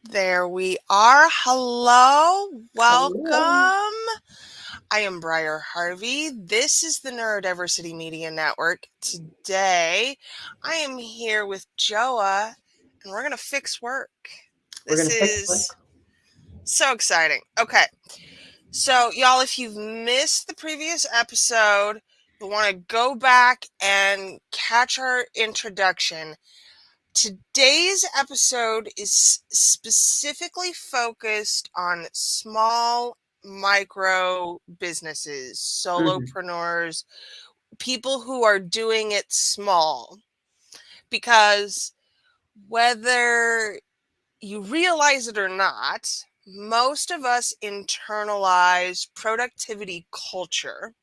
There we are. Hello. Hello. Welcome. I am Briar Harvey. This is the Neurodiversity Media Network. Today, I am here with Joa, and we're going to fix work. We're This gonna fix is work. so exciting. Okay. So, y'all, if you've missed the previous episode, you'll want to go back and catch our introduction. Today's episode is specifically focused on small micro businesses, Mhm. solopreneurs, people who are doing it small. Because whether you realize it or not, most of us internalize productivity culture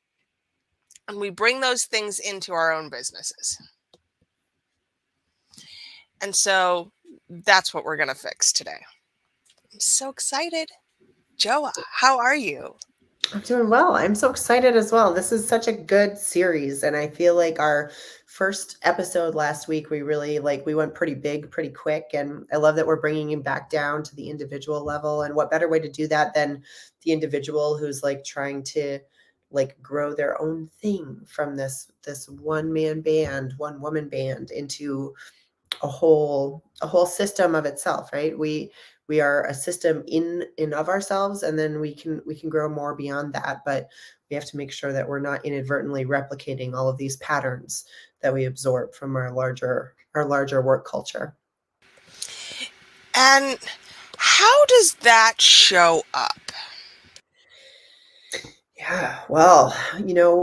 and we bring those things into our own businesses. And so that's what we're going to fix today. I'm so excited. Joa, how are you? I'm doing well. I'm so excited as well. This is such a good series, and I feel like our first episode last week, we went pretty big, pretty quick, and I love that we're bringing him back down to the individual level. And what better way to do that than the individual who's like trying to grow their own thing from this one man band, one woman band into a whole system of itself, right? We are a system in of ourselves, and then we can grow more beyond that, but we have to make sure that we're not inadvertently replicating all of these patterns that we absorb from our larger work culture. And how does that show up? Yeah, well,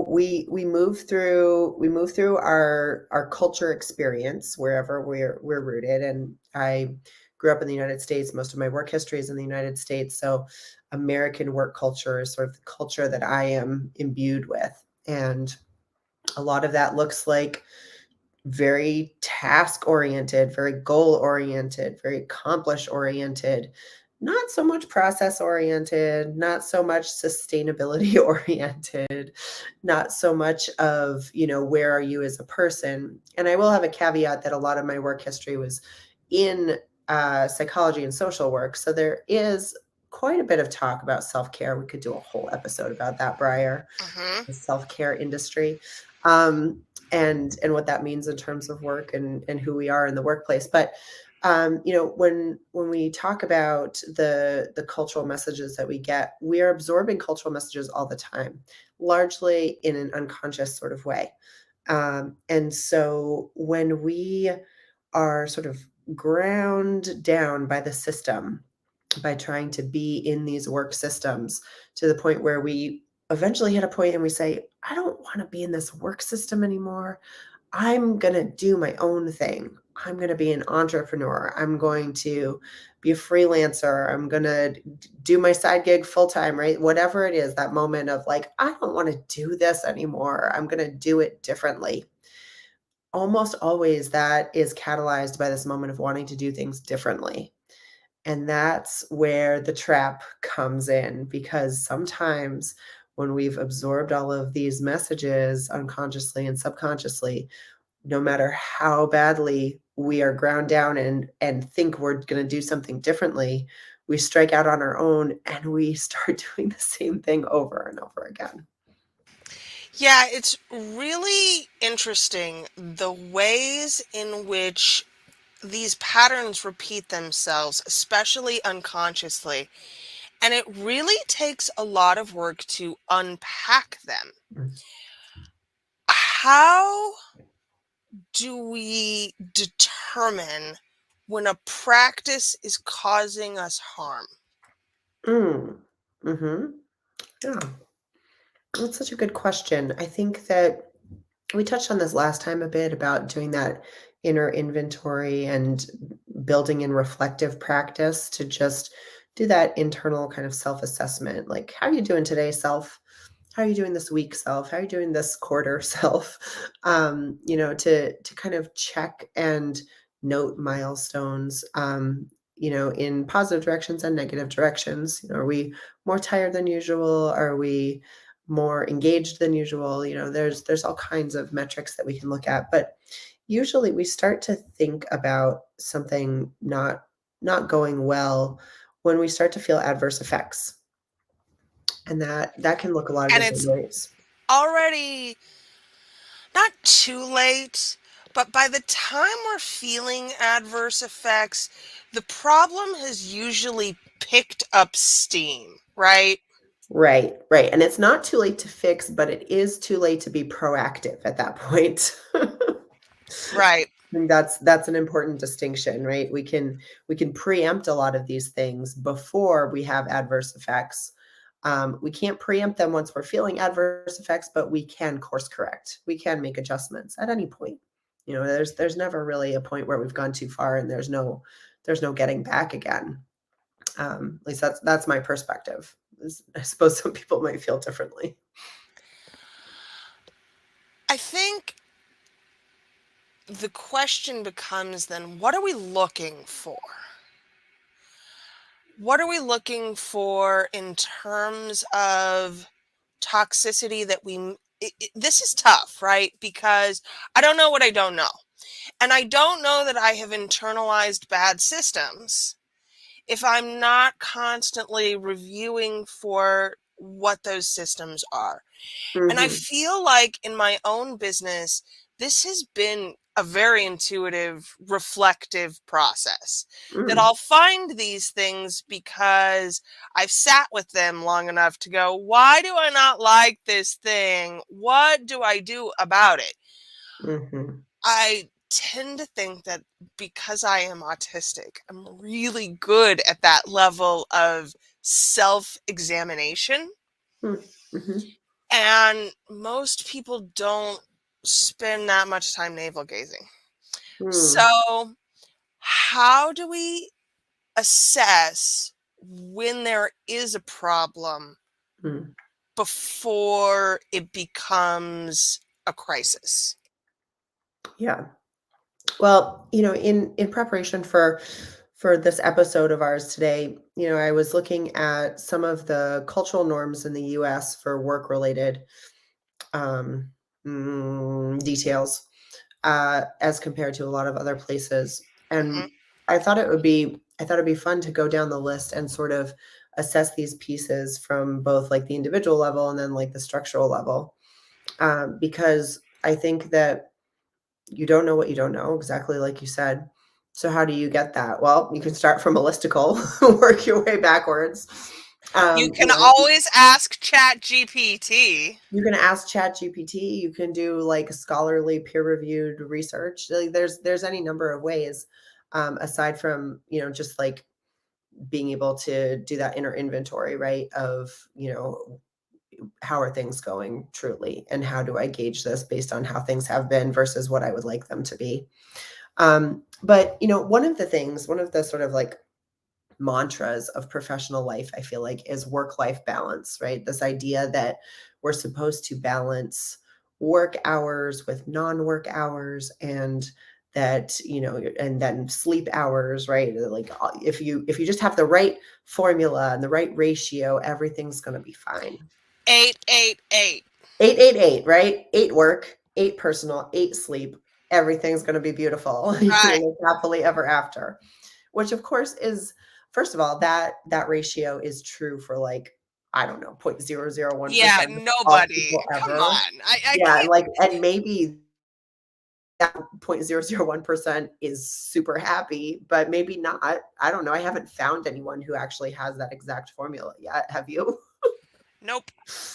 we move through our culture experience wherever we're rooted, and I grew up in the United States. Most of my work history is in the United States, so American work culture is sort of the culture that I am imbued with, and a lot of that looks like very task oriented, very goal oriented, very accomplish oriented, not so much process oriented, not so much sustainability oriented, not so much of, where are you as a person. And I will have a caveat that a lot of my work history was in psychology and social work. So there is quite a bit of talk about self care. We could do a whole episode about that, Briar, Mm-hmm. the self-care industry, um, and what that means in terms of work and who we are in the workplace. But when we talk about the cultural messages that we get, we are absorbing cultural messages all the time, largely in an unconscious sort of way. And so when we are sort of ground down by the system, by trying to be in these work systems to the point where we eventually hit a point and we say, I don't want to be in this work system anymore. I'm going to do my own thing. I'm going to be an entrepreneur. I'm going to be a freelancer. I'm going to do my side gig full time, right? Whatever it is, that moment of like, I don't want to do this anymore. I'm going to do it differently. Almost always that is catalyzed by this moment of wanting to do things differently. And that's where the trap comes in, because sometimes when we've absorbed all of these messages unconsciously and subconsciously, no matter how badly we are ground down and think we're going to do something differently, we strike out on our own and we start doing the same thing over and over again. Yeah, it's really interesting the ways in which these patterns repeat themselves, especially unconsciously. And it really takes a lot of work to unpack them. Mm. How do we determine when a practice is causing us harm? Mm. Mm-hmm. Yeah, that's such a good question. I think that we touched on this last time a bit about doing that inner inventory and building in reflective practice to just do that internal kind of self-assessment. Like, how are you doing today, self? How are you doing this week, self? How are you doing this quarter, self? To kind of check and note milestones, in positive directions and negative directions. Are we more tired than usual? Are we more engaged than usual? There's all kinds of metrics that we can look at, but usually we start to think about something not not going well when we start to feel adverse effects. And that can look a lot of And different it's ways. already not too late, but by the time we're feeling adverse effects, the problem has usually picked up steam, right? Right, right. And it's not too late to fix, but it is too late to be proactive at that point. Right. I think that's an important distinction, right? We can preempt a lot of these things before we have adverse effects. We can't preempt them once we're feeling adverse effects, but we can course correct. We can make adjustments at any point. There's never really a point where we've gone too far and there's no getting back again. At least that's my perspective. I suppose some people might feel differently. I think the question becomes then, what are we looking for? What are we looking for in terms of toxicity that this is tough, right? Because I don't know what I don't know. And I don't know that I have internalized bad systems if I'm not constantly reviewing for what those systems are. And I Mhm. feel like in my own business, this has been a very intuitive, reflective process that Mm. I'll find these things because I've sat with them long enough to go, why do I not like this thing? What do I do about it? Mhm. I tend to think that because I am autistic, I'm really good at that level of self examination. Mm. Mhm. And most people don't spend that much time navel gazing. Mm. So, how do we assess when there is a problem Mm. before it becomes a crisis? Yeah. Well, in preparation for this episode of ours today, I was looking at some of the cultural norms in the US for work related um, details as compared to a lot of other places. Mhm. And I thought it'd be fun to go down the list and sort of assess these pieces from both like the individual level and then like the structural level. Because I think that you don't know what you don't know, exactly like you said. So how do you get that? Well, you can start from a listicle, work your way backwards. You Um, can you know, always ask Chat GPT. you can ask ChatGPT, you can do like scholarly peer-reviewed research. Like there's any number of ways, aside from, just like being able to do that inner inventory, right? Of, how are things going truly, and how do I gauge this based on how things have been versus what I would like them to be. But one of the sort of like mantras of professional life, I feel like, is work life balance, right? This idea that we're supposed to balance work hours with non work hours, and that, and then sleep hours, right? Like if you just have the right formula and the right ratio, everything's going to be fine. 888. 888, right? 8 work, 8 personal, 8 sleep. Everything's going to be beautiful. You're going Right. to live happily ever after. Which of course is, first of all, that ratio is true for like, I don't know, Yeah, 0.001% of all nobody. people Come ever. on. I Yeah, can't. and maybe that 0.001% is super happy, but maybe not. I don't know. I haven't found anyone who actually has that exact formula yet. Have you? Nope.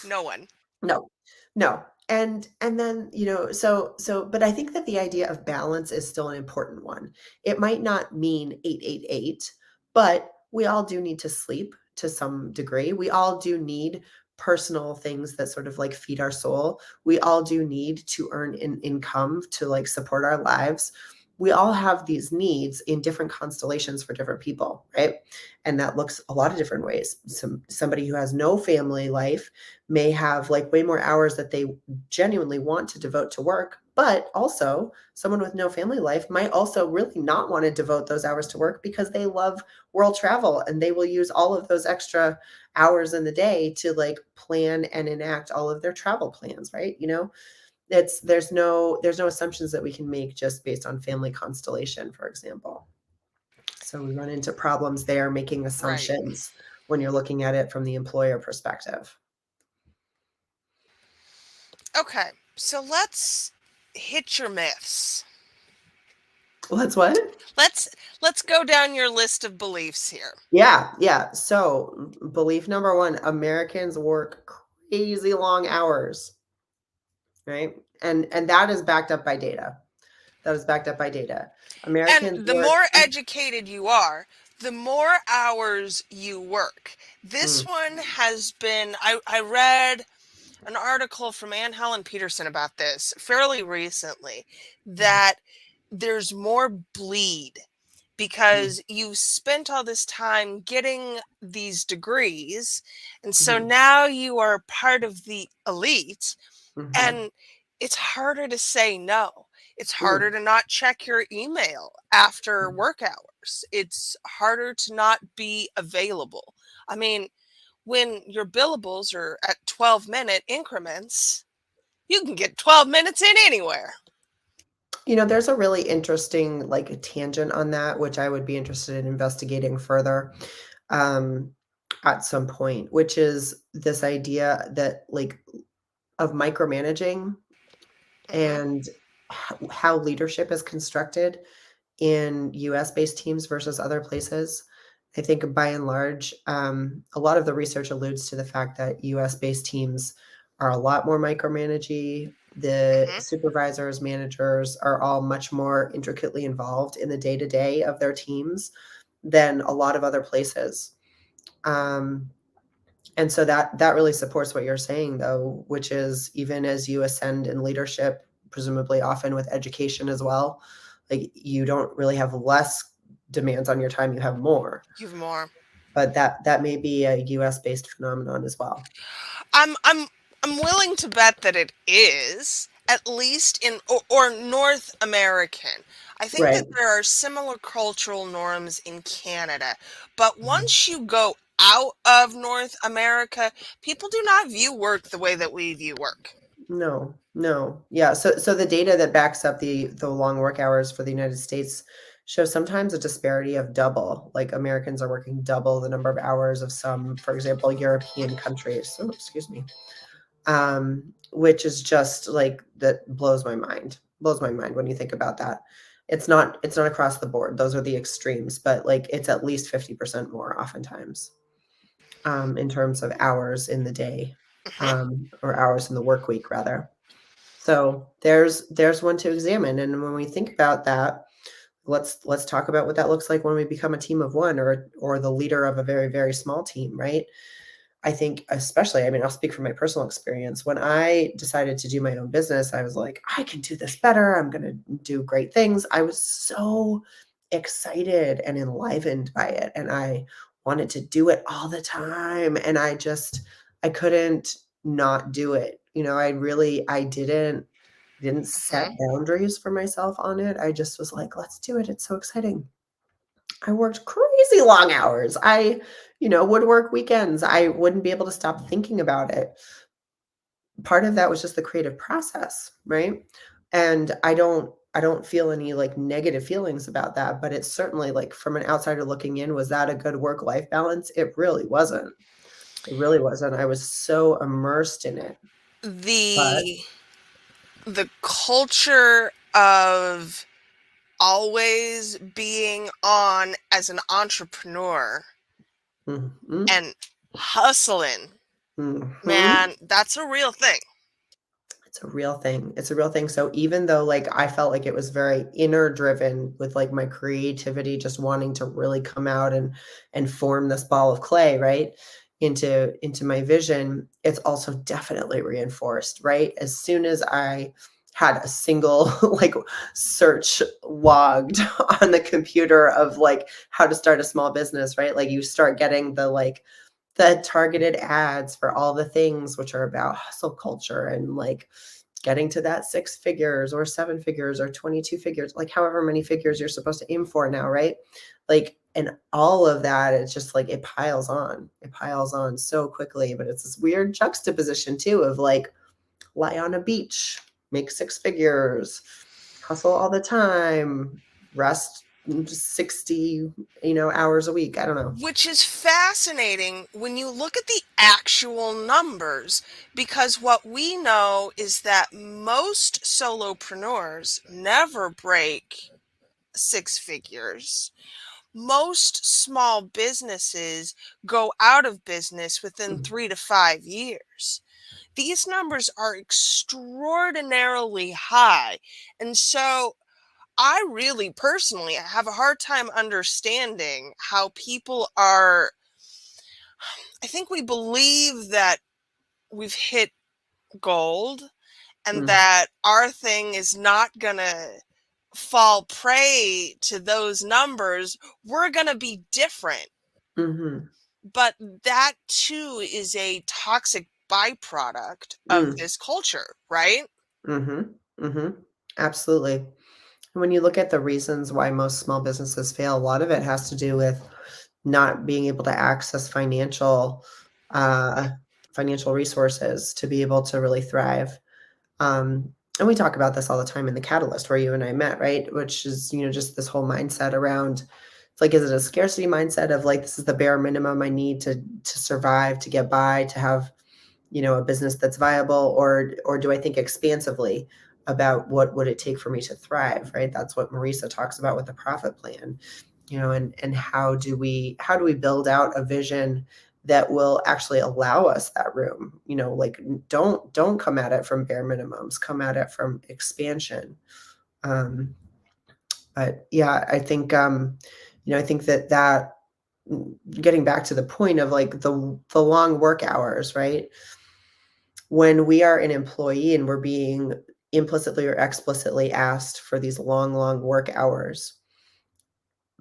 No one. No, no. And then, but I think that the idea of balance is still an important one. It might not mean 888, but we all do need to sleep to some degree. We all do need personal things that sort of like feed our soul. We all do need to earn an income to like support our lives. We all have these needs in different constellations for different people, right? And that looks a lot of different ways. Somebody who has no family life may have like way more hours that they genuinely want to devote to work. But also, someone with no family life might also really not want to devote those hours to work because they love world travel, and they will use all of those extra hours in the day to like plan and enact all of their travel plans, right? It's there's no assumptions that we can make just based on family constellation, for example. So we run into problems there making Right. assumptions when you're looking at it from the employer perspective. Okay. So hit your myths. Let's what? Let's let's go down your list of beliefs here. Yeah, yeah. So belief number one, Americans work crazy long hours, right? And that is backed up by data. That is backed up by data. And Americans the work. more educated you are, the more hours you work. This Mm, one has been, I read an article from Ann Helen Peterson about this fairly recently, mhm, that there's more bleed mm, because you spent all this time getting these degrees. And so mhm, now you are part of the elite, mhm, and it's harder to say no. It's harder mm, to not check your email after mm. work hours. It's harder to not be available. I mean, when your billables are at 12-minute increments, you can get 12 minutes in anywhere. There's a really interesting like a tangent on that, which I would be interested in investigating further um, at some point, which is this idea that like of micromanaging Hmm. and how leadership is constructed in US based teams versus other places. I think by and large, a lot of the research alludes to the fact that US based teams are a lot more micromanagey. The Hmm. supervisors, managers are all much more intricately involved in the day to day of their teams than a lot of other places. Um, and so that really supports what you're saying, though, which is even as you ascend in leadership, presumably often with education as well, like you don't really have less demands on your time, you have more. You have more. But that may be a US based phenomenon as well. I'm I'm I'm willing to bet that it is, at least in or North American. I think that Right. there are similar cultural norms in Canada, but Mhm. once you go out of North America, people do not view work the way that we view work. No, no. Yeah. So the data that backs up the long work hours for the United States shows sometimes a disparity of double. Like Americans are working double the number of hours of some, for example, European countries. So excuse me. Which is just like that blows my mind. Blows my mind when you think about that. It's not across the board. Those are the extremes, but like it's at least 50% more oftentimes in terms of hours in the day Hmm. or hours in the work week rather. So there's one to examine. And when we think about that, let's talk about what that looks like when we become a team of one or the leader of a very, very small team, right? I think especially, I mean, I'll speak from my personal experience. When I decided to do my own business, I was like, I can do this better. I'm going to do great things. I was so excited and enlivened by it. And I wanted to do it all the time. And I couldn't not do it. I didn't set Hmm. boundaries for myself on it. I just was like, let's do it. It's so exciting. I worked crazy long hours. I would work weekends. I wouldn't be able to stop thinking about it. Part of that was just the creative process, right? And I don't feel any like negative feelings about that, but it's certainly like from an outsider looking in, was that a good work-life balance? It really wasn't. It really wasn't. I was so immersed in it. But The the culture of always being on as an entrepreneur mhm, and hustling, mhm. man, that's a real thing. It's a real thing. It's a real thing. So even though like I felt like it was very inner driven with like my creativity just wanting to really come out and form this ball of clay, right? Into my vision, it's also definitely reinforced, right? As soon as I had a single like search logged on the computer of like how to start a small business, right? Like you start getting the targeted ads for all the things which are about hustle culture and like getting to that six figures or seven figures or 22 figures, like however many figures you're supposed to aim for now, right? Like, and all of that, it's just like it piles on. It piles on so quickly. But it's this weird juxtaposition too of like lie on a beach, make six figures, hustle all the time, rest 60, hours a week. I don't know. Which is fascinating when you look at the actual numbers, because what we know is that most solopreneurs never break six figures. Most small businesses go out of business within Mm, 3 to 5 years. These numbers are extraordinarily high. And so I really personally have a hard time understanding how people are. I think we believe that we've hit gold and mm, that our thing is not going to fall prey to those numbers. We're going to be different. mhm, But that too is a toxic byproduct of mm, this culture, right? mhm, mhm. Absolutely. When you look at the reasons why most small businesses fail, a lot of it has to do with not being able to access uh, financial resources to be able to really thrive. And we talk about this all the time in the Catalyst where you and I met, right? Which is, just this whole mindset around, like, is it a scarcity mindset of like, this is the bare minimum I need to survive, to get by, to have, a business that's viable, or do I think expansively about what would it take for me to thrive, right? That's what Marisa talks about with the profit plan, and how do we build out a vision that will actually allow us that room, like, don't come at it from bare minimums, come at it from expansion. Um but yeah, I think that getting back to the point of like the long work hours, right? When we are an employee and we're being implicitly or explicitly asked for these long, long work hours,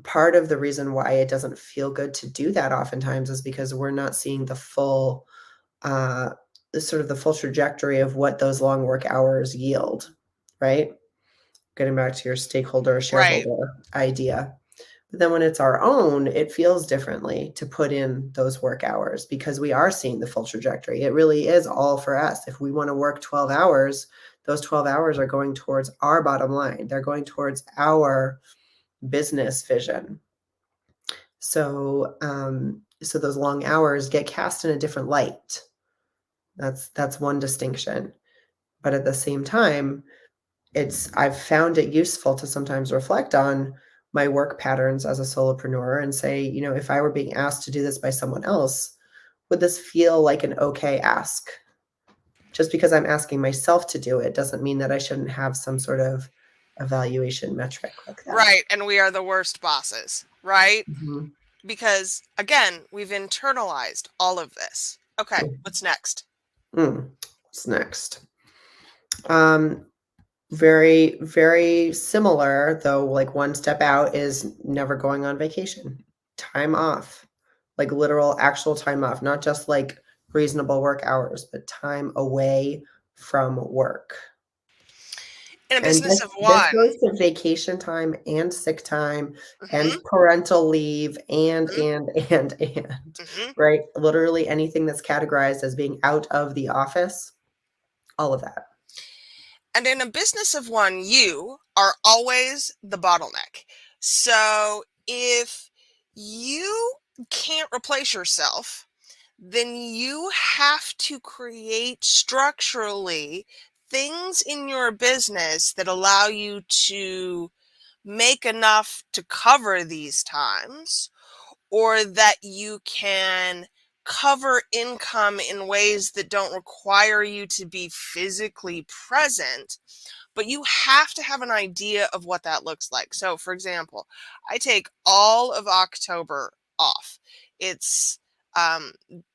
part of the reason why it doesn't feel good to do that oftentimes is because we're not seeing uh, the full trajectory of what those long work hours yield, right? Getting back to your stakeholder, Right. shareholder idea. But then when it's our own, it feels differently to put in those work hours because we are seeing the full trajectory. It really is all for us. If we want to work 12 hours, those 12 hours are going towards our bottom line. They're going towards our business vision. So those long hours get cast in a different light. That's one distinction. But at the same time, I've found it useful to sometimes reflect on my work patterns as a solopreneur and say, if I were being asked to do this by someone else, would this feel like an okay ask? Just because I'm asking myself to do it doesn't mean that I shouldn't have some sort of evaluation metric like that. Right. And we are the worst bosses, right? Mhm. Because again, we've internalized all of this. Okay, what's next? What's next? Um, Very, very similar, though, like one step out is never going on vacation. Time off, like literal actual time off, not just like reasonable work hours, but time away from work. In a And business this of this one. goes to vacation time and sick time and Hmm. parental leave and Hmm. and, Hmm. right? Literally anything that's categorized as being out of the office, all of that. And in a business of one, you are always the bottleneck. So if you can't replace yourself, then you have to create structurally things in your business that allow you to make enough to cover these times, or that you can cover income in ways that don't require you to be physically present, but you have to have an idea of what that looks like. So, for example, I take all of October off. It's um,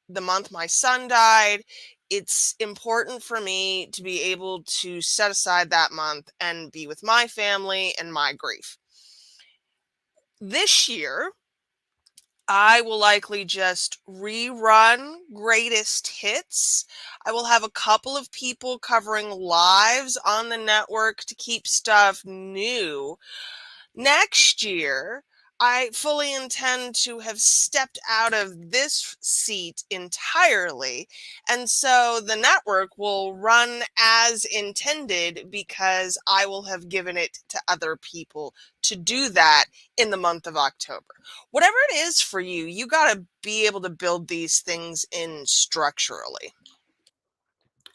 the month my son died. It's important for me to be able to set aside that month and be with my family and my grief. This year, I will likely just rerun greatest hits. I will have a couple of people covering lives on the network to keep stuff new. Next year, I fully intend to have stepped out of this seat entirely. And so the network will run as intended because I will have given it to other people to do that in the month of October. Whatever it is for you, you got to be able to build these things in structurally.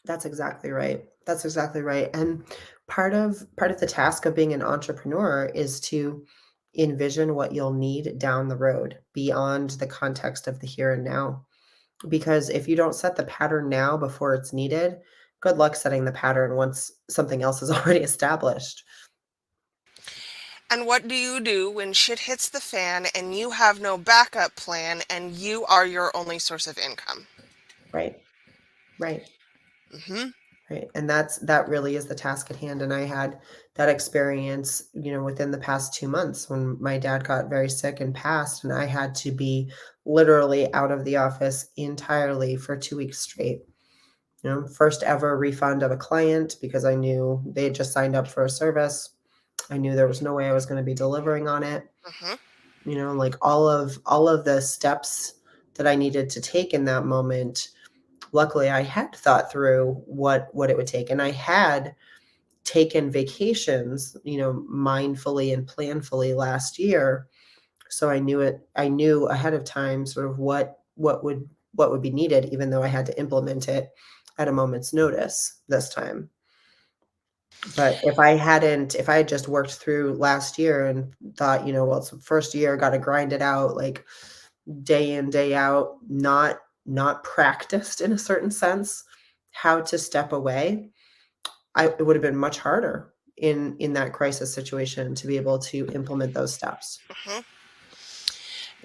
That's exactly right. That's exactly right. And part of the task of being an entrepreneur is to envision what you'll need down the road beyond the context of the here and now. Because if you don't set the pattern now before it's needed, good luck setting the pattern once something else is already established. And what do you do when shit hits the fan and you have no backup plan and you are your only source of income? Right. Right. Hmm. Right. And that really is the task at hand. And I had that experience, within the past 2 months when my dad got very sick and passed, and I had to be literally out of the office entirely for 2 weeks straight. First ever refund of a client because I knew they had just signed up for a service. I knew there was no way I was going to be delivering on it. Hmm. Like all of the steps that I needed to take in that moment. Luckily, I had thought through what it would take, and I had taken vacations, mindfully and planfully last year. So I knew ahead of time sort of what would be needed, even though I had to implement it at a moment's notice this time. But if I had just worked through last year and thought, well, it's the first year, got to grind it out, like day in, day out, not practiced in a certain sense, how to step away, it would have been much harder in that crisis situation to be able to implement those steps. Hmm.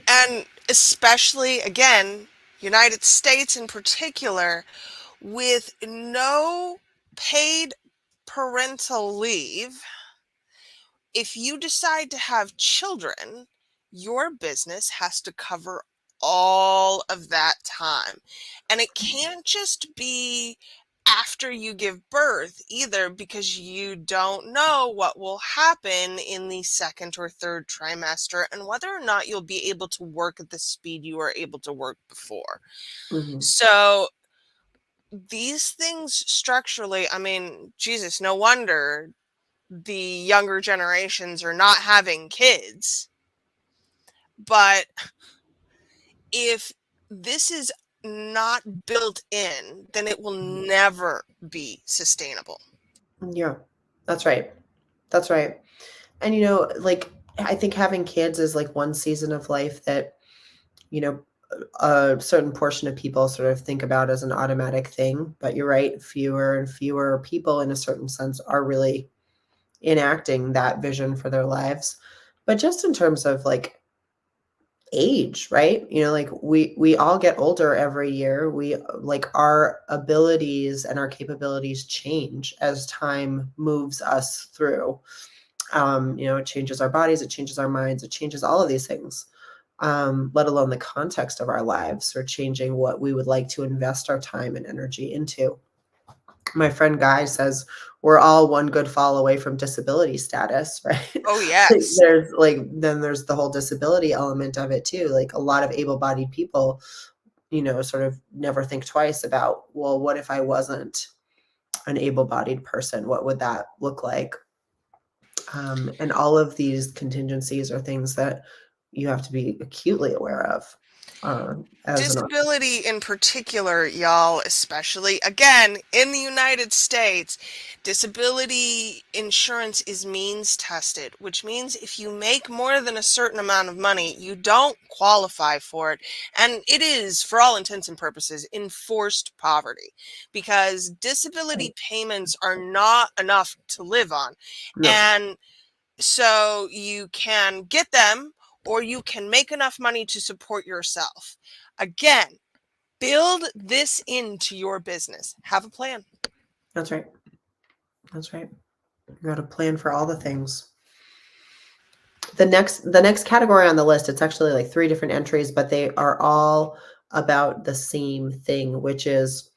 And especially, again, United States in particular, with no paid parental leave, if you decide to have children, your business has to cover all of that time. And it can't just be after you give birth either, because you don't know what will happen in the second or third trimester and whether or not you'll be able to work at the speed you were able to work before. Mhm. So these things structurally, I mean, Jesus, no wonder the younger generations are not having kids. But if this is not built in, then it will Mhm. never be sustainable. Yeah, that's right. That's right. And, like, I think having kids is like one season of life that, you know, a certain portion of people sort of think about as an automatic thing. But you're right, fewer and fewer people, in a certain sense, are really enacting that vision for their lives. But just in terms of like age, right? Like we all get older every year. We like our abilities and our capabilities change as time moves us through. It changes our bodies, it changes our minds, it changes all of these things. Let alone the context of our lives, or changing what we would like to invest our time and energy into. My friend Guy says we're all one good fall away from disability status, right? Oh, yes. There's the whole disability element of it too. Like a lot of able-bodied people, sort of never think twice about, well, what if I wasn't an able-bodied person? What would that look like? And all of these contingencies are things that you have to be acutely aware of, as an Disability in particular, y'all, especially again in the United States, disability insurance is means tested, which means if you make more than a certain amount of money, you don't qualify for it. And it is, for all intents and purposes, enforced poverty because disability payments are not enough to live on. no, And so you can get them or you can make enough money to support yourself. Again, build this into your business. Have a plan. that's right. That's right. You got to plan for all the things. The next category on the list, it's actually like three different entries, but they are all about the same thing, which is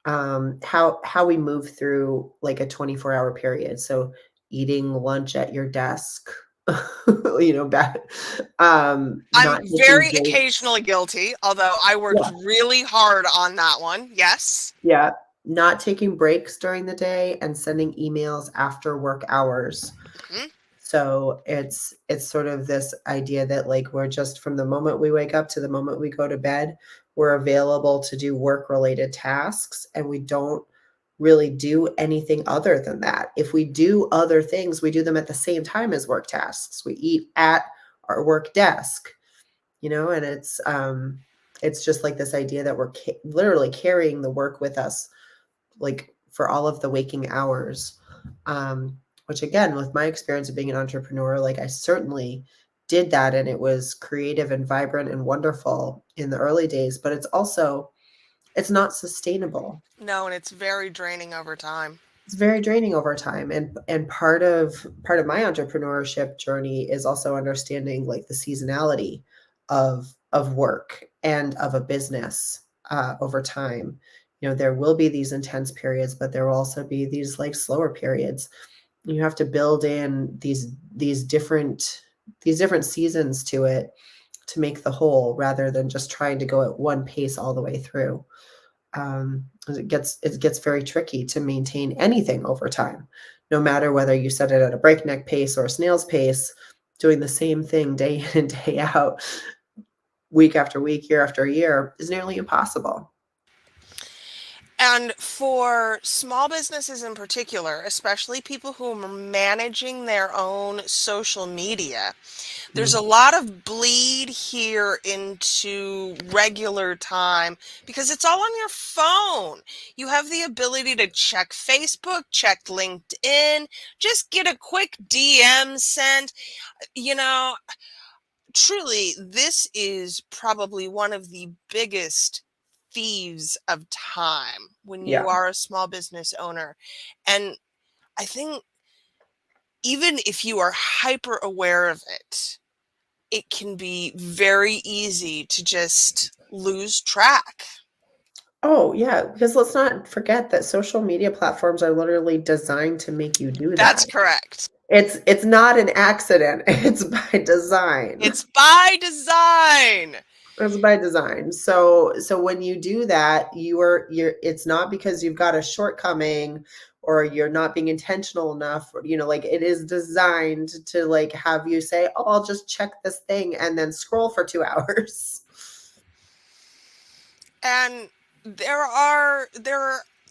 how we move through like a 24-hour period. So eating lunch at your desk, Bad, I'm not taking very breaks. occasionally guilty, although I worked Yeah, really hard on that one. Yes. yeah, not taking breaks during the day and sending emails after work hours. Mhm. So it's sort of this idea that like we're just from the moment we wake up to the moment we go to bed, we're available to do work related tasks and we don't really do anything other than that. If we do other things, we do them at the same time as work tasks. We eat at our work desk, and it's just like this idea that we're literally carrying the work with us like for all of the waking hours. Which again, with my experience of being an entrepreneur, like I certainly did that and it was creative and vibrant and wonderful in the early days, but it's not sustainable. No, and it's very draining over time. It's very draining over time, and part of my entrepreneurship journey is also understanding like the seasonality of work and of a business over time. There will be these intense periods, but there will also be these like slower periods. You have to build in these different seasons to it to make the whole rather than just trying to go at one pace all the way through. 'Cause it gets very tricky to maintain anything over time, no matter whether you set it at a breakneck pace or a snail's pace, doing the same thing day in and day out, week after week, year after year is nearly impossible. And for small businesses in particular, especially people who are managing their own social media, there's a Mm, lot of bleed here into regular time because it's all on your phone. You have the ability to check Facebook, check LinkedIn, just get a quick DM sent. You know, truly, this is probably one of the biggest thieves of time when you yeah. are a small business owner. And I think even if you are hyper aware of it can be very easy to just lose track. Oh, yeah, because let's not forget that social media platforms are literally designed to make you do That's that. correct. It's not an accident, it's by design. It's by design. It's by design. So when you do that, you're it's not because you've got a shortcoming or you're not being intentional enough, like it is designed to like have you say, "Oh, I'll just check this thing and then scroll for 2 hours." And there are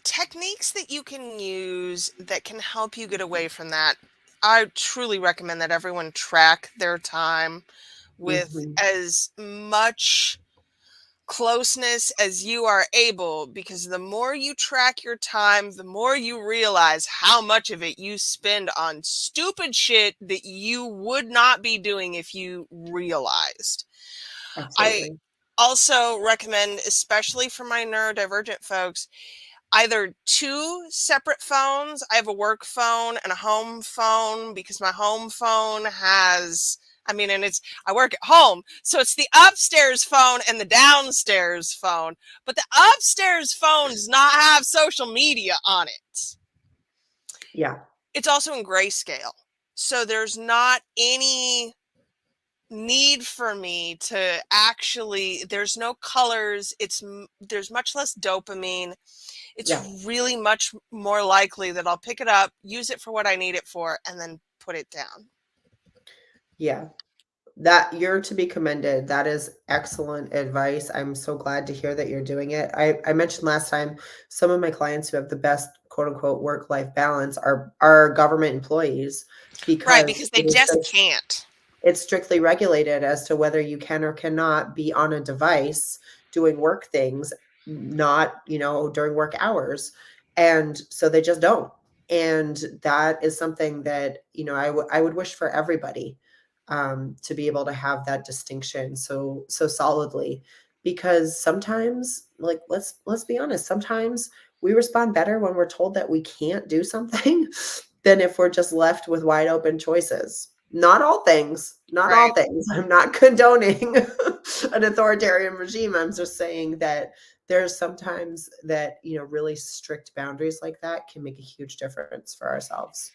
techniques that you can use that can help you get away from that. I truly recommend that everyone track their time with Mhm. as much closeness as you are able, because the more you track your time, the more you realize how much of it you spend on stupid shit that you would not be doing if you realized. I Absolutely. also recommend, especially for my neurodivergent folks, either two separate phones. I have a work phone and a home phone because my home phone has, I mean, and I work at home. So it's the upstairs phone and the downstairs phone. But the upstairs phone does not have social media on it. Yeah. It's also in grayscale. So there's not any need for me to actually, there's no colors, there's much less dopamine. It's Yeah. really much more likely that I'll pick it up, use it for what I need it for, and then put it down. Yeah. That you're to be commended. That is excellent advice. I'm so glad to hear that you're doing it. I mentioned last time some of my clients who have the best quote unquote work-life balance are government employees Right, because because they just can't. it's strictly regulated as to whether you can or cannot be on a device doing work things, not, during work hours. And so they just don't. And that is something that, I would wish for everybody to be able to have that distinction so solidly. Because sometimes, like let's be honest, sometimes we respond better when we're told that we can't do something than if we're just left with wide open choices. Not all things, not all Right. things. I'm not condoning an authoritarian regime. I'm just saying that there's sometimes that, really strict boundaries like that can make a huge difference for ourselves.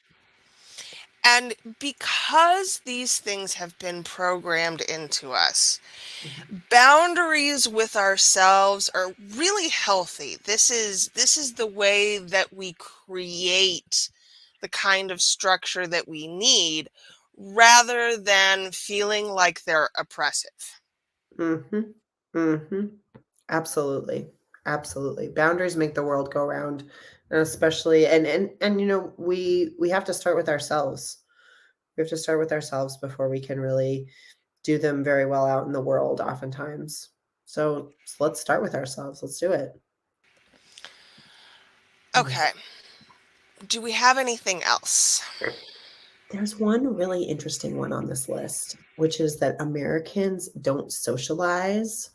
And because these things have been programmed into us, Mhm. boundaries with ourselves are really healthy. This is the way that we create the kind of structure that we need rather than feeling like they're oppressive. Mhm. Mhm. Absolutely. Absolutely. Boundaries make the world go round, and especially and we have to start with ourselves. We have to start with ourselves before we can really do them very well out in the world oftentimes. So let's start with ourselves. Let's do it. Okay. Do we have anything else? There's one really interesting one on this list, which is that Americans don't socialize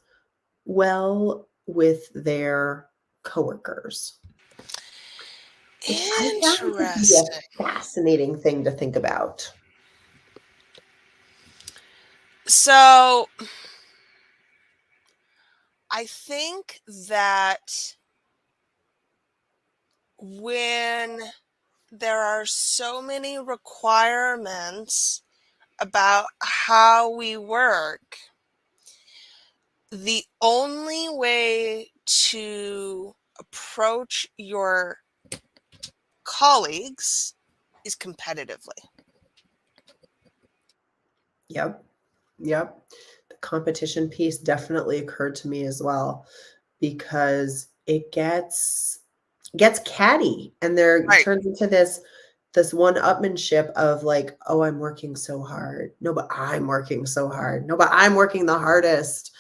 well with their coworkers, which I found to be a Interesting. fascinating thing to think about. So, I think that when there are so many requirements about how we work, the only way to approach your colleagues is competitively. Yep, yep. The competition piece definitely occurred to me as well because it gets catty and there Right. turns into this one-upmanship of like, "Oh, I'm working so hard. No, but I'm working so hard. No, but I'm working the hardest."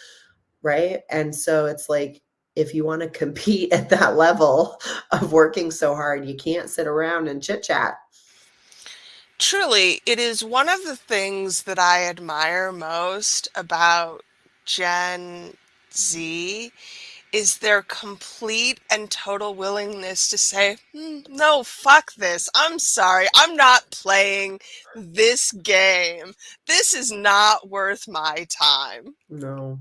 Right? And so it's like, if you wanna compete at that level of working so hard, you can't sit around and chit chat. Truly, it is one of the things that I admire most about Gen Z is their complete and total willingness to say, no, fuck this. I'm sorry. I'm not playing this game. This is not worth my time. No.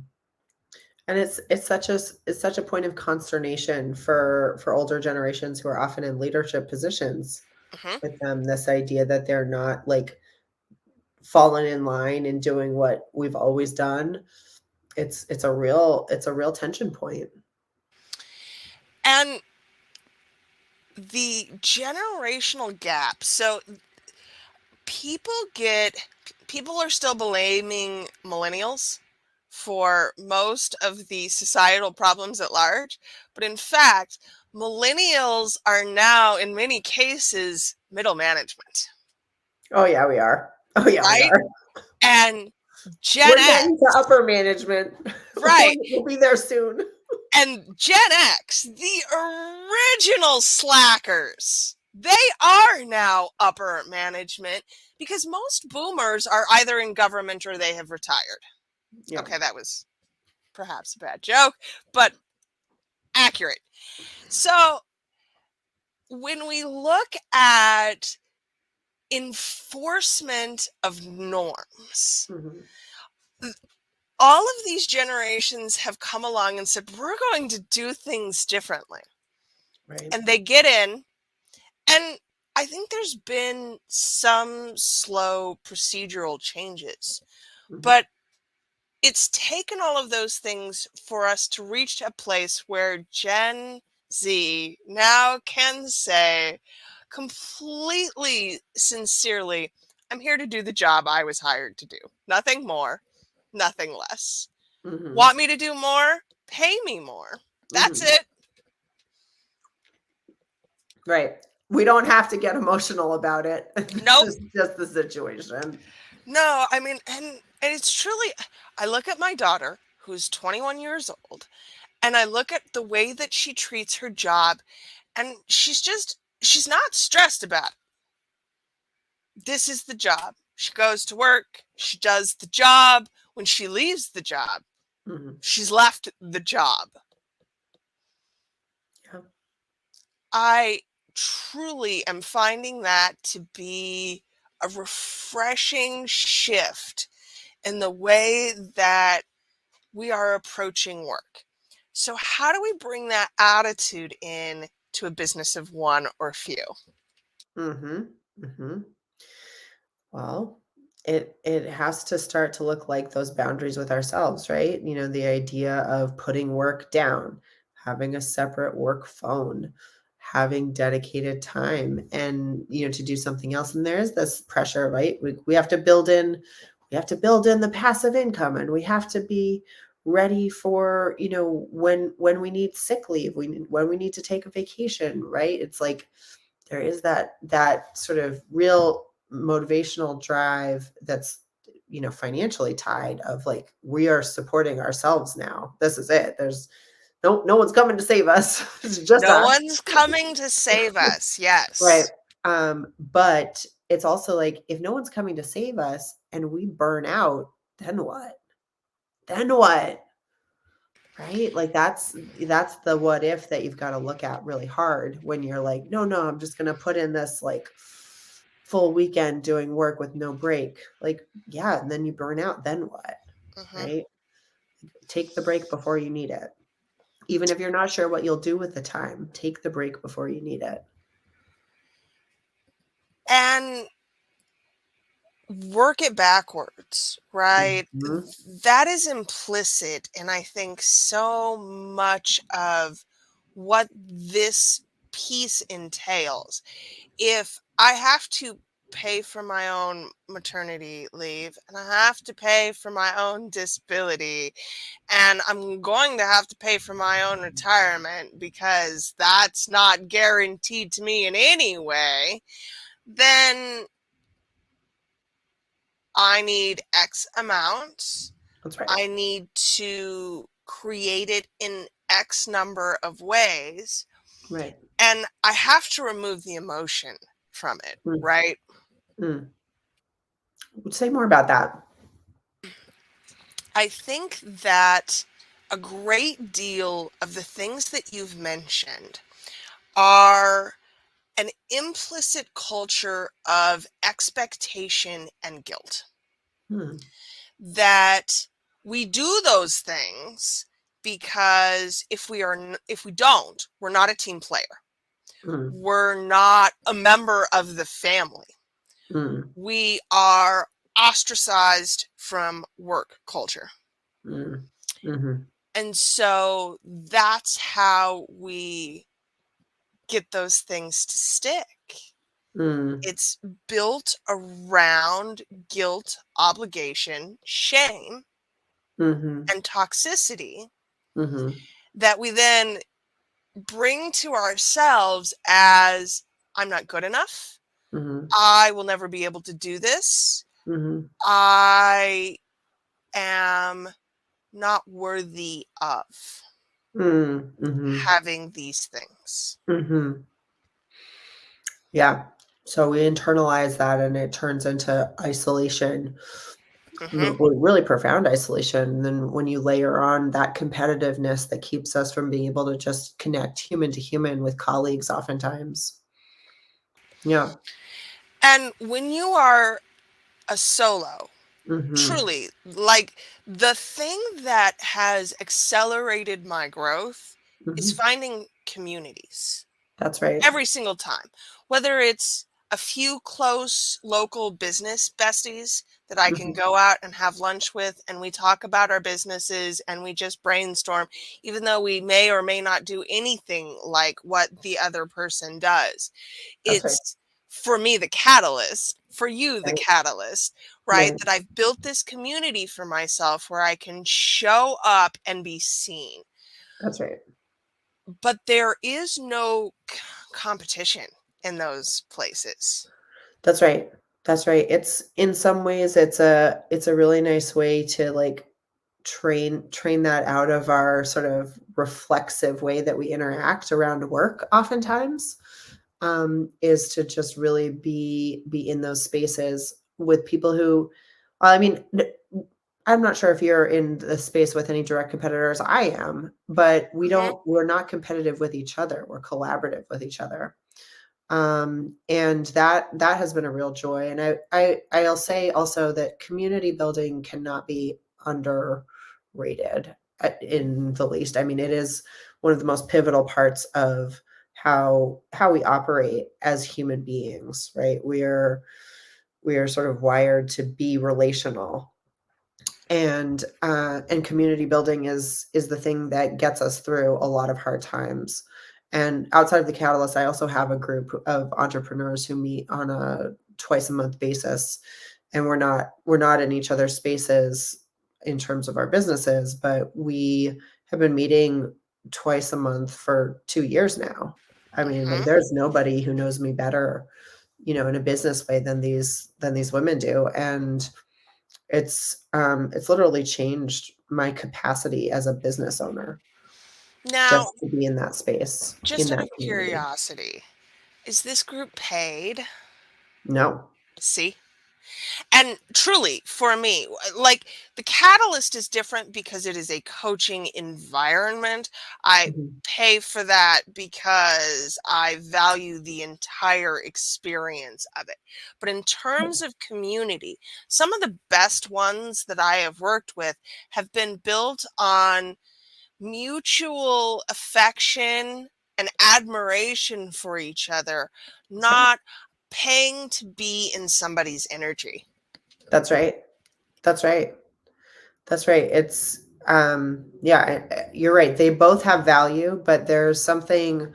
And it's such a point of consternation for older generations who are often in leadership positions Mhm. with them, this idea that they're not, like, falling in line and doing what we've always done. It's a real tension point. And the generational gap. So people get people are still blaming millennials for most of the societal problems at large, but in fact millennials are now in many cases middle management, Oh, yeah, we are. Oh, yeah, we right? are. And Gen We're getting to X, upper management. right? We'll be there soon. And Gen X, the original slackers, they are now upper management because most boomers are either in government or they have retired. Yeah. Okay, that was perhaps a bad joke, but accurate. So when we look at enforcement of norms, Mhm. all of these generations have come along and said, we're going to do things differently. Right. And they get in, and I think there's been some slow procedural changes, Mhm. but it's taken all of those things for us to reach a place where Gen Z now can say completely sincerely, I'm here to do the job I was hired to do. Nothing more, nothing less. Mhm. Want me to do more? Pay me more. That's Mhm. it. Right. We don't have to get emotional about it. This Nope. is just the situation. No, I mean, and it's truly, I look at my daughter who's 21 years old, and I look at the way that she treats her job, and she's not stressed about it. This is the job. She goes to work, she does the job. When she leaves the job, Mhm. she's left the job. Yeah. I truly am finding that to be a refreshing shift in the way that we are approaching work. So, how do we bring that attitude in to a business of one or few? Mhm. Mhm. Well, it has to start to look like those boundaries with ourselves, right? You know, the idea of putting work down, having a separate work phone, having dedicated time and, you know, to do something else. And there is this pressure, right? We have to build in the passive income, and we have to be ready for, you know, when we need sick leave, when we need to take a vacation, right? It's like there is that sort of real motivational drive that's, you know, financially tied, of like, we are supporting ourselves now. This is it. There's no one's coming to save us. It's just No us. one's coming to save us. Right. Yes. But it's also like, if no one's coming to save us and we burn out, then what? Then what? Right? Like that's the what if that you've got to look at really hard when you're like, no, no, I'm just gonna put in this like full weekend doing work with no break. Like, yeah, and then you burn out, then what? Hmm. Right? Take the break before you need it. Even if you're not sure what you'll do with the time, take the break before you need it. And work it backwards, right? Mhm. That is implicit in, I think, so much of what this piece entails. If I have to pay for my own maternity leave and I have to pay for my own disability and I'm going to have to pay for my own retirement because that's not guaranteed to me in any way, then I need X amount. That's right. I need to create it in X number of ways. Right. And I have to remove the emotion from it, Mm, right? mm. Say more about that. I think that a great deal of the things that you've mentioned are an implicit culture of expectation and guilt. Mm, That we do those things because if we don't, we're not a team player. mm, We're not a member of the family. mm, We are ostracized from work culture. mm, mhm, And so that's how we get those things to stick. mm, It's built around guilt, obligation, shame, mhm, and toxicity mhm, that we then bring to ourselves as I'm not good enough. mhm, I will never be able to do this. mhm, I am not worthy of mm, mhm, having these things. mhm. Yeah. So we internalize that and it turns into isolation, Hmm. really profound isolation. And then when you layer on that competitiveness that keeps us from being able to just connect human to human with colleagues oftentimes. Yeah. And when you are a solo, Mhm. truly, like the thing that has accelerated my growth is Mhm. finding communities That's right. every single time, whether it's a few close local business besties that I can Mhm. go out and have lunch with, and we talk about our businesses and we just brainstorm, even though we may or may not do anything like what the other person does. That's right. It's for me the catalyst, for you the Right. catalyst, right? Right. That I've built this community for myself where I can show up and be seen. That's right. But there is no competition in those places. That's right. That's right. It's in some ways it's a really nice way to like train that out of our sort of reflexive way that we interact around work oftentimes, is to just really be in those spaces with people who, I mean, I'm not sure if you're in the space with any direct competitors. I am, but Mhm. we're not competitive with each other. We're collaborative with each other. And that has been a real joy. And I'll say also that community building cannot be underrated in the least. I mean, it is one of the most pivotal parts of how we operate as human beings, right? we are sort of wired to be relational, and community building is the thing that gets us through a lot of hard times. And outside of the Catalyst, I also have a group of entrepreneurs who meet on a twice a month basis, and we're not in each other's spaces in terms of our businesses, but we have been meeting twice a month for 2 years now. I mean, like, Hmm. there's nobody who knows me better, in a business way than these women do. And it's literally changed my capacity as a business owner Now, just to be in that space, in just out that of community. curiosity, is this group paid? No. See? And truly, for me, like the catalyst is different because it is a coaching environment. I Mhm. pay for that because I value the entire experience of it. But in terms of community, some of the best ones that I have worked with have been built on mutual affection and admiration for each other, That's right. not paying to be in somebody's energy. That's right. That's right. That's right. Yeah, you're right. They both have value, but there's something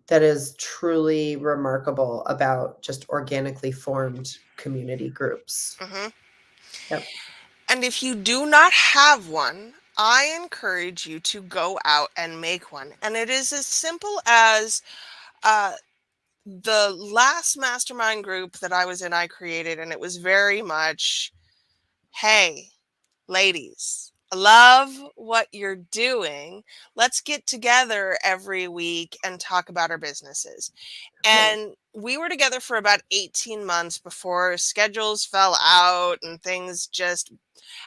that is truly remarkable about just organically formed community groups. Hmm. Yep. And if you do not have one, I encourage you to go out and make one. And it is as simple as uh, the last mastermind group that I was in, I created, and it was very much, hey, ladies, I love what you're doing. Let's get together every week and talk about our businesses. Right. And we were together for about 18 months before schedules fell out and things just.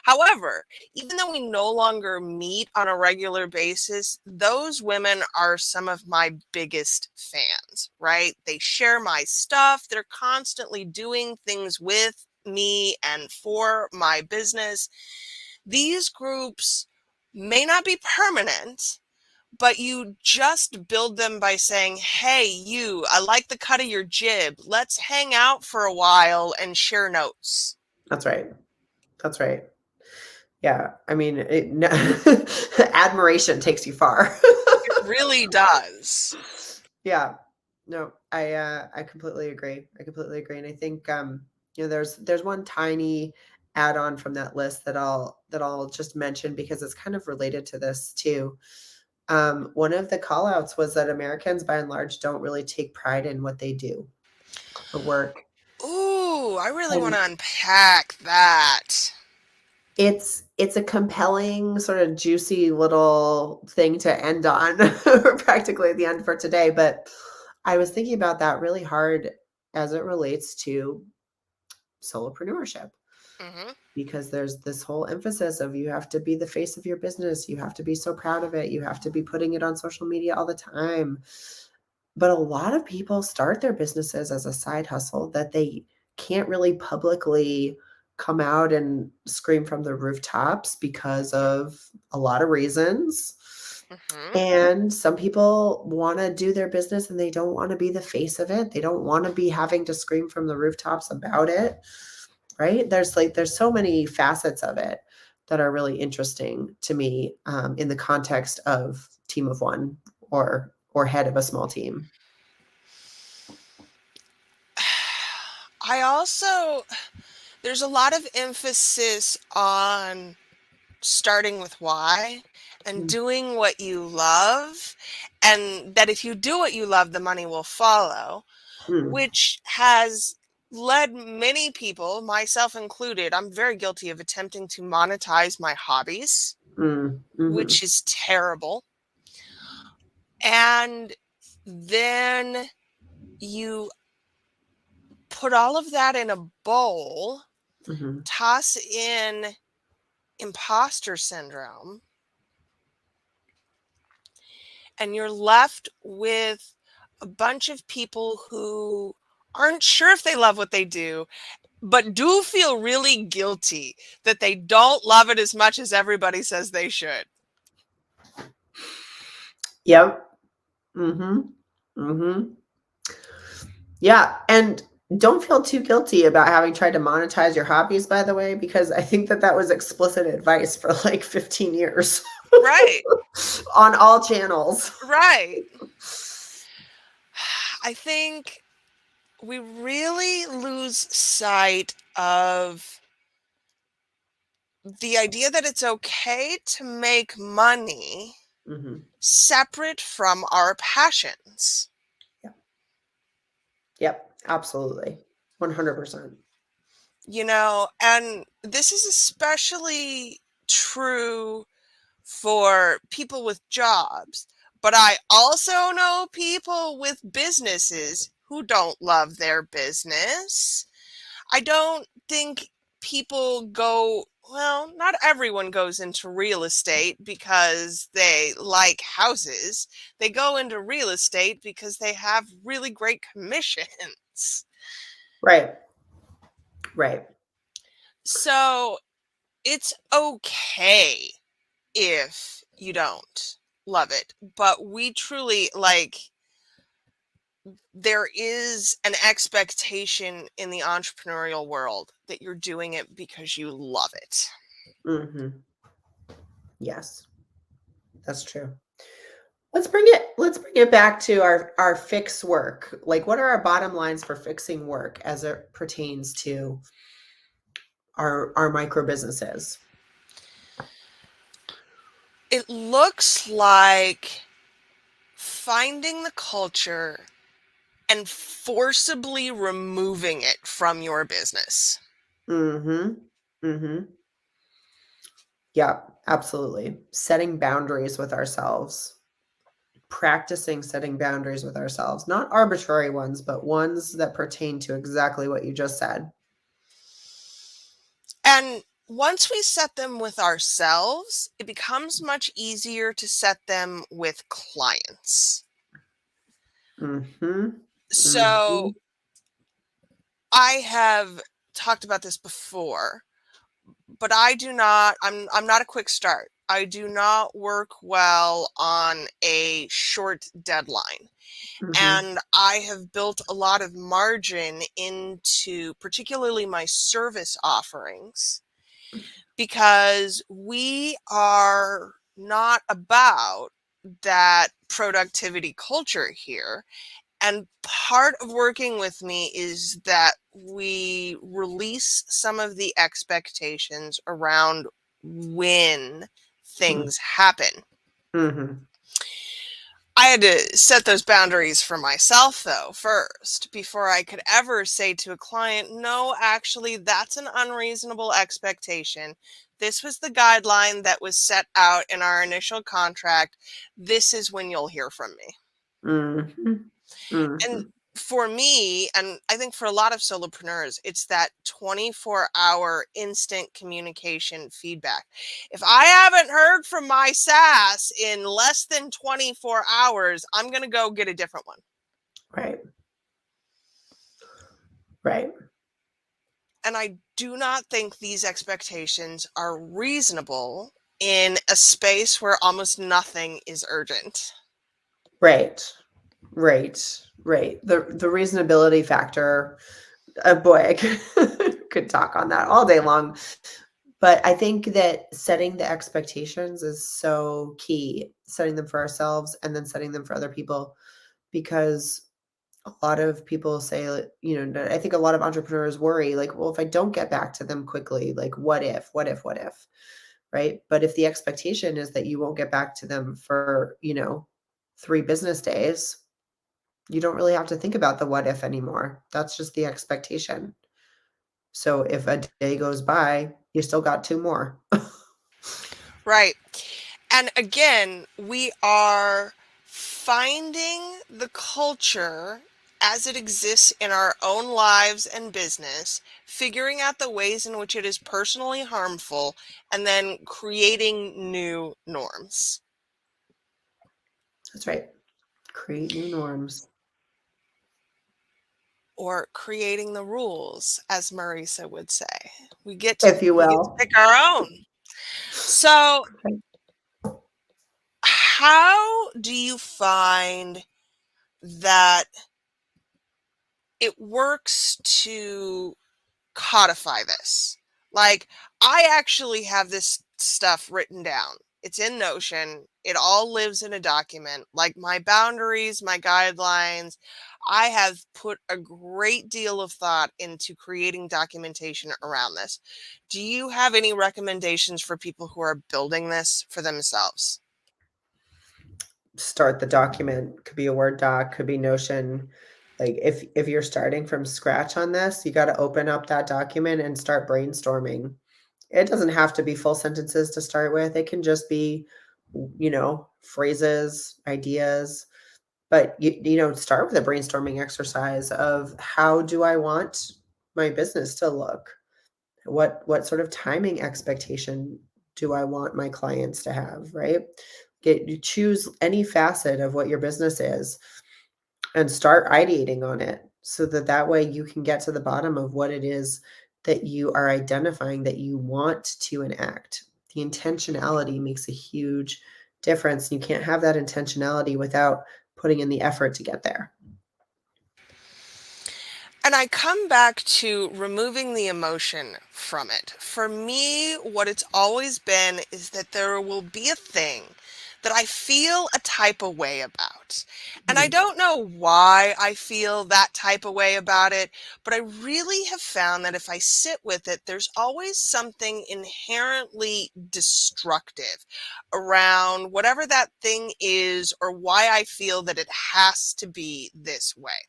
However, even though we no longer meet on a regular basis, those women are some of my biggest fans, right? They share my stuff, they're constantly doing things with me and for my business. These groups may not be permanent, but you just build them by saying, hey, you, I like the cut of your jib. Let's hang out for a while and share notes. That's right. That's right. Yeah. I mean, admiration takes you far. It really does. Yeah. No, I completely agree. I completely agree. And I think there's one tiny add-on from that list that I'll just mention because it's kind of related to this too. One of the call outs was that Americans by and large don't really take pride in what they do or work. Ooh, I really want And to unpack that. it's a compelling, sort of juicy little thing to end on. We're practically at the end for today, but I was thinking about that really hard as it relates to solopreneurship, Hmm. because there's this whole emphasis of you have to be the face of your business, you have to be so proud of it, you have to be putting it on social media all the time. But a lot of people start their businesses as a side hustle that they can't really publicly come out and scream from the rooftops because of a lot of reasons. Hmm. And some people want to do their business and they don't want to be the face of it. They don't want to be having to scream from the rooftops about it, right? There's so many facets of it that are really interesting to me, in the context of team of one, or head of a small team. I also, there's a lot of emphasis on starting with why and Mm, doing what you love. And that if you do what you love, the money will follow, mm, which has led many people, myself included. I'm very guilty of attempting to monetize my hobbies, mhm, which is terrible. And then you put all of that in a bowl, mhm. toss in imposter syndrome, and you're left with a bunch of people who aren't sure if they love what they do, but do feel really guilty that they don't love it as much as everybody says they should. Yep. Mhm, mhm. Yeah, and don't feel too guilty about having tried to monetize your hobbies, by the way, because I think that that was explicit advice for like 15 years Right. on all channels. Right. I think we really lose sight of the idea that it's okay to make money Mhm. separate from our passions. Yep. Yep, absolutely. 100%. And this is especially true for people with jobs, but I also know people with businesses who don't love their business. I don't think people go, well, not everyone goes into real estate because they like houses. They go into real estate because they have really great commissions. Right. Right. So it's okay if you don't love it, but we truly there is an expectation in the entrepreneurial world that you're doing it because you love it. Mhm. Yes, that's true. Let's bring it back to our fix work. Like, what are our bottom lines for fixing work as it pertains to our micro businesses? It looks like finding the culture and forcibly removing it from your business. Mhm. Mhm. Yeah, absolutely. Setting boundaries with ourselves. Practicing setting boundaries with ourselves, not arbitrary ones, but ones that pertain to exactly what you just said. And once we set them with ourselves, it becomes much easier to set them with clients. Mhm. So Mhm. I have talked about this before, but I'm not a quick start. I do not work well on a short deadline. Mhm. And I have built a lot of margin into particularly my service offerings because we are not about that productivity culture here. And part of working with me is that we release some of the expectations around when Mm. things happen. Mhm. I had to set those boundaries for myself, though, first, before I could ever say to a client, no, actually, that's an unreasonable expectation. This was the guideline that was set out in our initial contract. This is when you'll hear from me. Mhm. And Mhm. for me, and I think for a lot of solopreneurs, it's that 24-hour instant communication feedback. If I haven't heard from my SaaS in less than 24 hours, I'm going to go get a different one. Right. Right. And I do not think these expectations are reasonable in a space where almost nothing is urgent. Right. Right. Right. The reasonability factor, boy, I could talk on that all day long. But I think that setting the expectations is so key, setting them for ourselves and then setting them for other people, because a lot of people say, like, I think a lot of entrepreneurs worry, like, well, if I don't get back to them quickly, like, what if, right? But if the expectation is that you won't get back to them for, 3 business days, you don't really have to think about the what if anymore. That's just the expectation. So if a day goes by, you still got 2 more. Right. And again, we are finding the culture as it exists in our own lives and business, figuring out the ways in which it is personally harmful, and then creating new norms That's right. Create new norms, or creating the rules, as Marisa would say. We get to if you we get to will. pick our own. So, Right. how do you find that it works to codify this. Like, I actually have this stuff written down. It's in Notion. It all lives in a document. Like my boundaries, my guidelines. I have put a great deal of thought into creating documentation around this. Do you have any recommendations for people who are building this for themselves? Start the document. Could be a Word doc, could be Notion. Like if you're starting from scratch on this, you got to open up that document and start brainstorming. It doesn't have to be full sentences to start with. It can just be, phrases, ideas. But start with a brainstorming exercise of how do I want my business to look? What sort of timing expectation do I want my clients to have, right? You choose any facet of what your business is and start ideating on it so that way you can get to the bottom of what it is that you are identifying that you want to enact. The intentionality makes a huge difference. You can't have that intentionality without putting in the effort to get there. And I come back to removing the emotion from it. For me, what it's always been is that there will be a thing that I feel a type of way about. And I Mhm. don't know why I feel that type of way about it, but I really have found that if I sit with it, there's always something inherently destructive around whatever that thing is or why I feel that it has to be this way.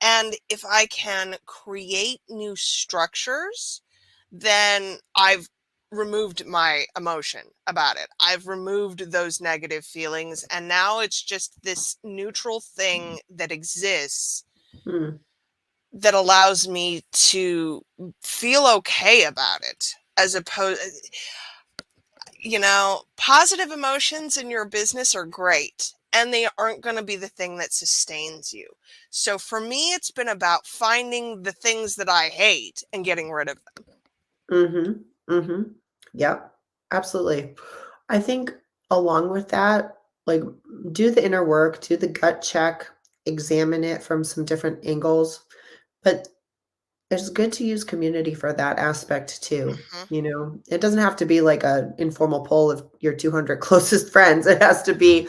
And if I can create new structures, then I've removed my emotion about it. I've removed those negative feelings. And now it's just this neutral thing that exists Mm. that allows me to feel okay about it as opposed, positive emotions in your business are great and they aren't going to be the thing that sustains you. So for me, it's been about finding the things that I hate and getting rid of them. Mhm. Mhm. Yep. Absolutely. I think along with that, like, do the inner work, do the gut check, examine it from some different angles, but it's good to use community for that aspect too. Mhm. It doesn't have to be like a informal poll of your 200 closest friends. It has to be,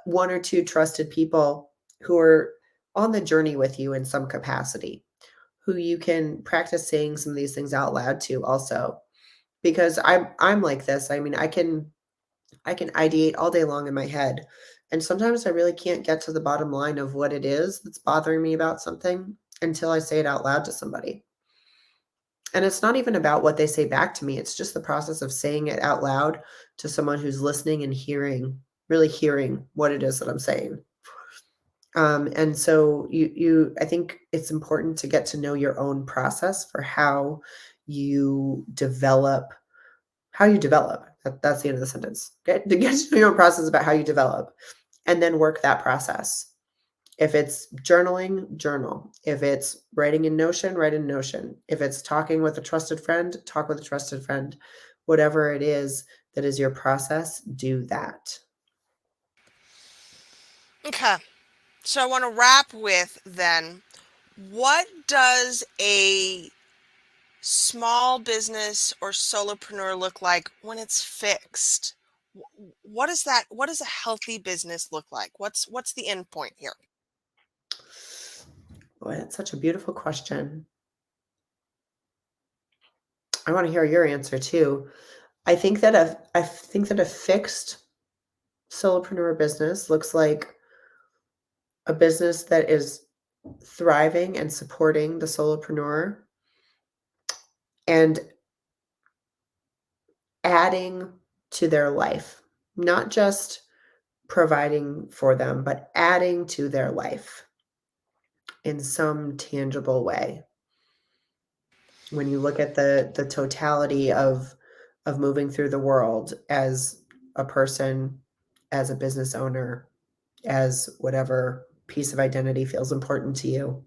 one or two trusted people who are on the journey with you in some capacity, who you can practice saying some of these things out loud to also. Because I'm like this. I mean, I can ideate all day long in my head. And sometimes I really can't get to the bottom line of what it is that's bothering me about something until I say it out loud to somebody. And it's not even about what they say back to me. It's just the process of saying it out loud to someone who's listening and hearing, really hearing what it is that I'm saying. And so I think it's important to get to know your own process for you develop, how you develop. That's the end of the sentence. Get to know your own process about how you develop, and then work that process. If it's journaling, journal. If it's writing in Notion, write in Notion. If it's talking with a trusted friend, talk with a trusted friend. Whatever it is that is your process, do that. Okay. So I want to wrap with then, what does a small business or solopreneur look like when it's fixed? What does a healthy business look like? What's the end point here? Boy, that's such a beautiful question. I want to hear your answer too. I think that a fixed solopreneur business looks like a business that is thriving and supporting the solopreneur and adding to their life, not just providing for them, but adding to their life in some tangible way. When you look at the totality of moving through the world as a person, as a business owner, as whatever piece of identity feels important to you,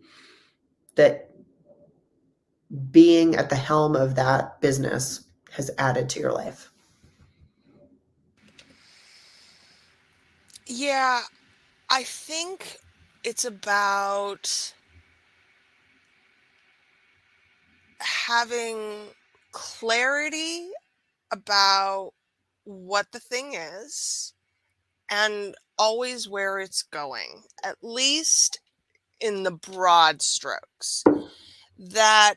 that being at the helm of that business has added to your life. Yeah, I think it's about having clarity about what the thing is and always where it's going, at least in the broad strokes. That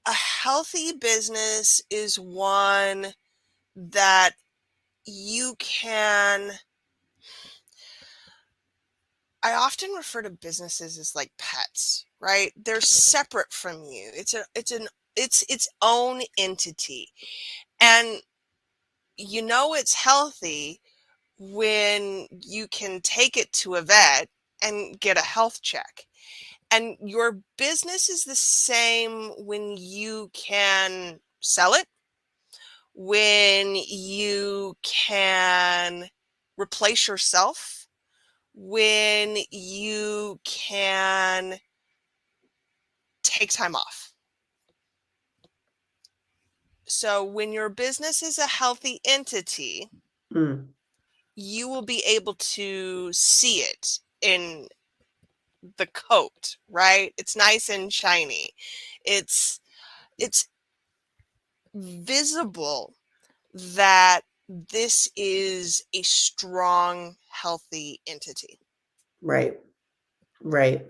a healthy business is one that you can. I often refer to businesses as like pets, right? They're separate from you. It's its own entity. And you know it's healthy when you can take it to a vet and get a health check. And your business is the same when you can sell it, when you can replace yourself, when you can take time off. So when your business is a healthy entity, Mm, you will be able to see it in the coat, right? It's nice and shiny. It's visible that this is a strong, healthy entity. right. Right.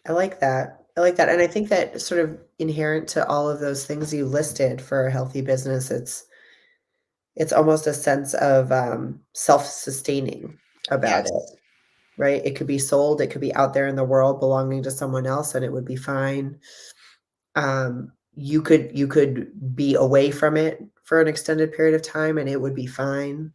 I like that. I like that. And I think that sort of inherent to all of those things you listed for a healthy business, it's almost a sense of self-sustaining about it, Yes. right? It could be sold, it could be out there in the world belonging to someone else and it would be fine. You could be away from it for an extended period of time and it would be fine.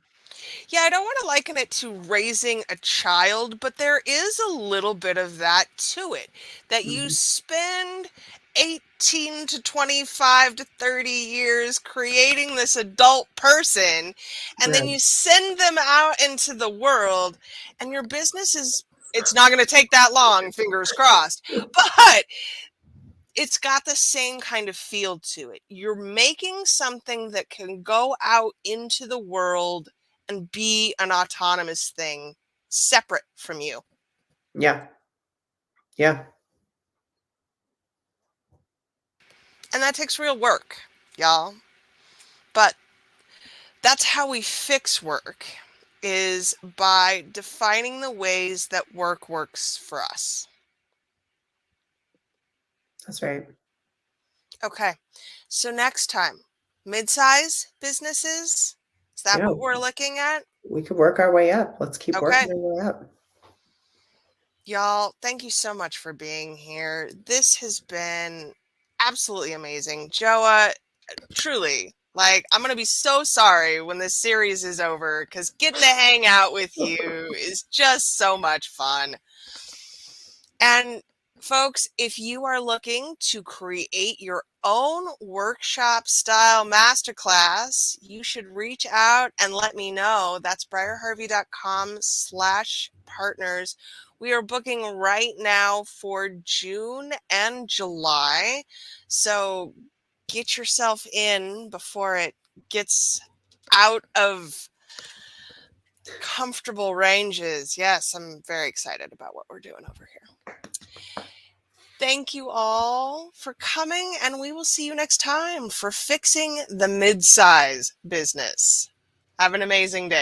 Yeah, I don't want to liken it to raising a child, but there is a little bit of that to it. That you Mhm. spend 18 to 25 to 30 years creating this adult person, and then Right. you send them out into the world, and your business is, it's not going to take that long, fingers crossed. But it's got the same kind of feel to it. You're making something that can go out into the world and be an autonomous thing separate from you. Yeah. Yeah. And that takes real work, y'all. But that's how we fix work, is by defining the ways that work works for us. That's right. Okay. So next time, mid-size businesses, is that Yeah. what we're looking at? We could work our way up. Let's keep Okay. working our way up. Y'all, thank you so much for being here. This has been absolutely amazing. Joa, truly, like, I'm going to be so sorry when this series is over because getting to hang out with you is just so much fun. And folks, if you are looking to create your own workshop style masterclass, you should reach out and let me know. That's briarharvey.com/partners. We are booking right now for June and July. So get yourself in before it gets out of comfortable ranges. Yes, I'm very excited about what we're doing over here. Thank you all for coming, and we will see you next time for Fixing the Midsize Business. Have an amazing day.